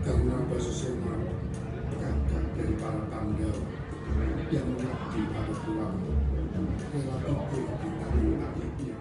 Karena bersama kakak dari para tangga yang mengabdi pada Tuhan, rela gugur di tangan adiknya.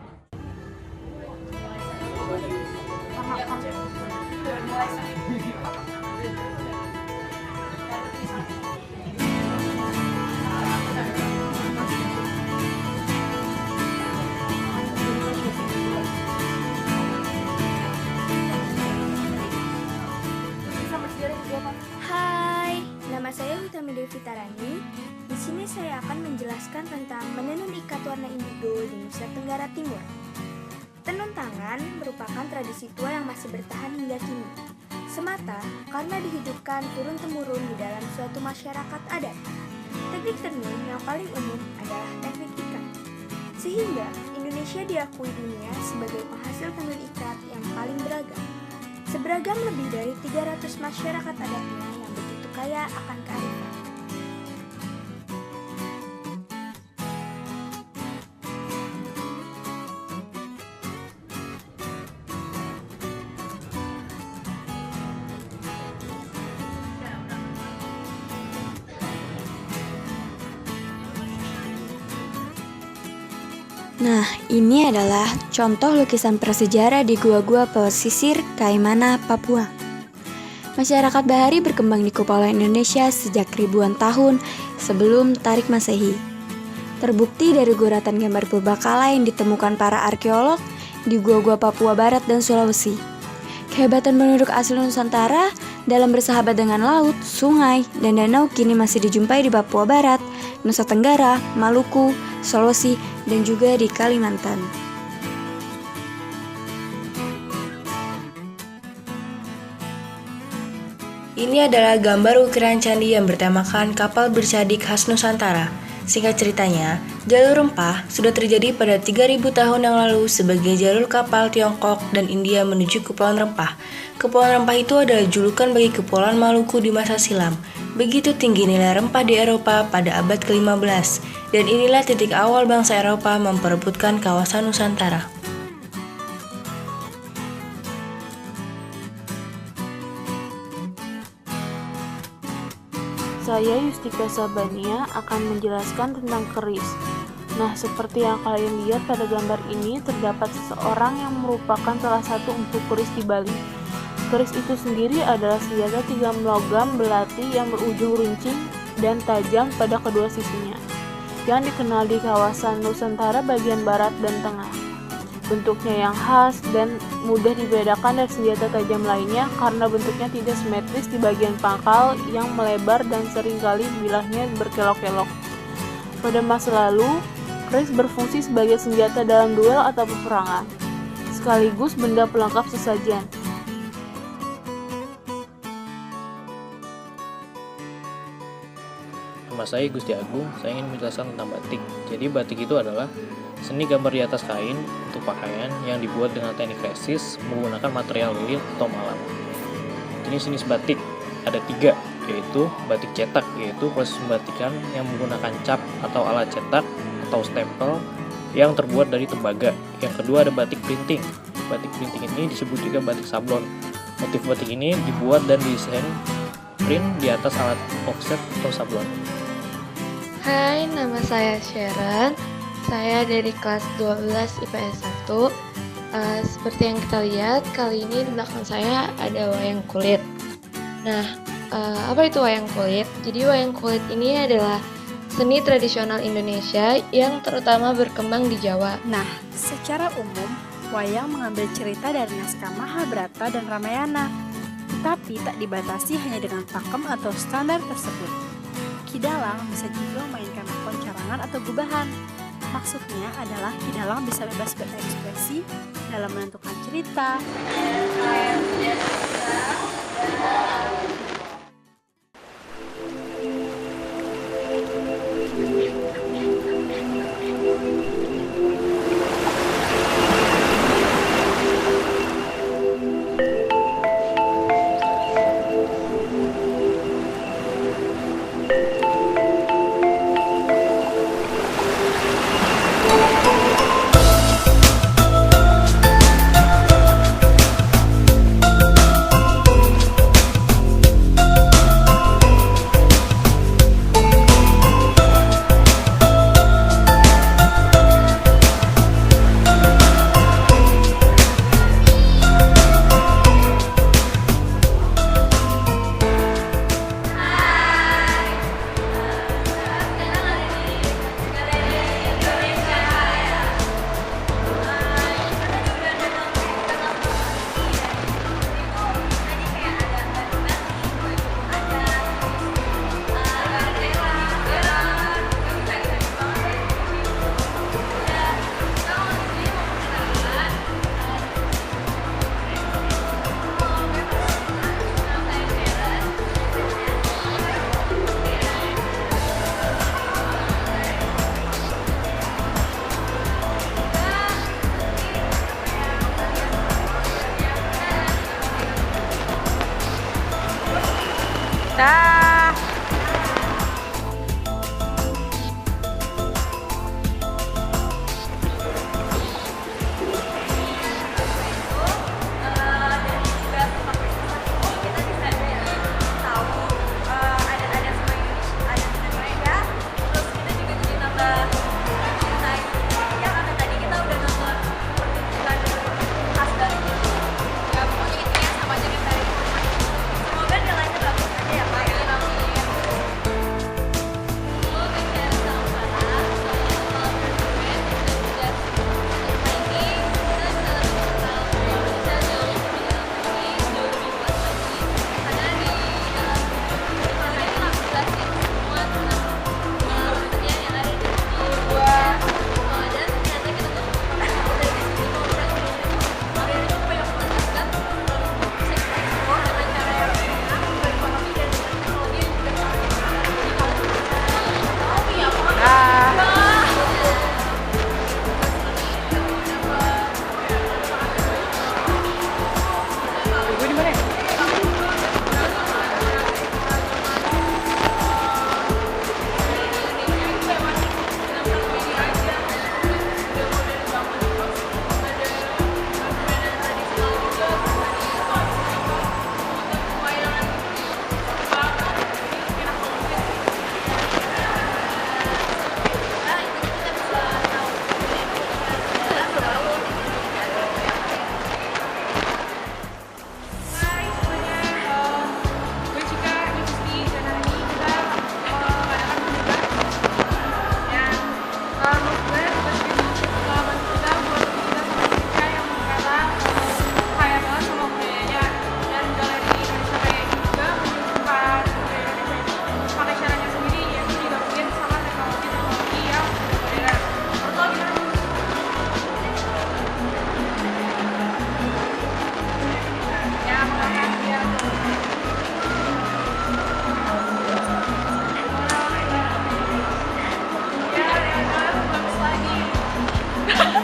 Hai, nama saya Utami Devi Tarani. Di sini saya akan menjelaskan tentang menenun ikat warna indigo di Nusa Tenggara Timur. Tenun tangan merupakan tradisi tua yang masih bertahan hingga kini, semata karena dihidupkan turun-temurun di dalam suatu masyarakat adat. Teknik tenun yang paling umum adalah teknik ikat, sehingga Indonesia diakui dunia sebagai penghasil tenun ikat yang paling beragam. Seberagam lebih dari 300 masyarakat adatnya yang begitu kaya akan kearifan. Nah, ini adalah contoh lukisan prasejarah di gua-gua pesisir Kaimana, Papua. Masyarakat Bahari berkembang di kepulauan Indonesia sejak ribuan tahun sebelum Tarik Masehi. Terbukti dari guratan gambar purbakala yang ditemukan para arkeolog di gua-gua Papua Barat dan Sulawesi. Kehebatan penduduk asli Nusantara dalam bersahabat dengan laut, sungai, dan danau kini masih dijumpai di Papua Barat, Nusa Tenggara, Maluku, Sulawesi, dan juga di Kalimantan. Ini adalah gambar ukiran candi yang bertemakan kapal bercadik khas Nusantara. Singkat ceritanya, jalur rempah sudah terjadi pada 3000 tahun yang lalu sebagai jalur kapal Tiongkok dan India menuju Kepulauan Rempah. Kepulauan Rempah itu adalah julukan bagi Kepulauan Maluku di masa silam. Begitu tinggi nilai rempah di Eropa pada abad ke-15, dan inilah titik awal bangsa Eropa memperebutkan kawasan Nusantara. Saya Yustika Sabania akan menjelaskan tentang keris. Nah, seperti yang kalian lihat pada gambar ini, terdapat seseorang yang merupakan salah satu empu keris di Bali. Keris itu sendiri adalah senjata 3 logam belati yang berujung runcing dan tajam pada kedua sisinya, yang dikenal di kawasan Nusantara bagian barat dan tengah. Bentuknya yang khas dan mudah dibedakan dari senjata tajam lainnya karena bentuknya tidak simetris di bagian pangkal yang melebar dan seringkali bilahnya berkelok-kelok. Pada masa lalu, keris berfungsi sebagai senjata dalam duel atau peperangan, sekaligus benda pelengkap sesajen. Nama saya Gusti Agung, saya ingin menjelaskan tentang batik. Jadi batik itu adalah seni gambar di atas kain untuk pakaian yang dibuat dengan teknik resist menggunakan material lilin atau malam. Jenis-jenis batik ada 3, yaitu batik cetak, yaitu proses pembatikan yang menggunakan cap atau alat cetak atau stempel yang terbuat dari tembaga. Yang kedua ada batik printing. Batik printing ini disebut juga batik sablon. Motif batik ini dibuat dan desain print di atas alat offset atau sablon. Hai, nama saya Sharon. Saya dari kelas 12 IPS 1. Seperti yang kita lihat, kali ini di belakang saya ada wayang kulit. Nah, apa itu wayang kulit? Jadi wayang kulit ini adalah seni tradisional Indonesia yang terutama berkembang di Jawa. Nah, secara umum, wayang mengambil cerita dari naskah Mahabharata dan Ramayana, tetapi tak dibatasi hanya dengan pakem atau standar tersebut. Ki dalang bisa juga memainkan lakon carangan atau gubahan. Maksudnya adalah Kidalang bisa bebas berekspresi dalam menentukan cerita.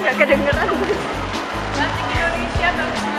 Gak kedengeran. Batik Indonesia bagus.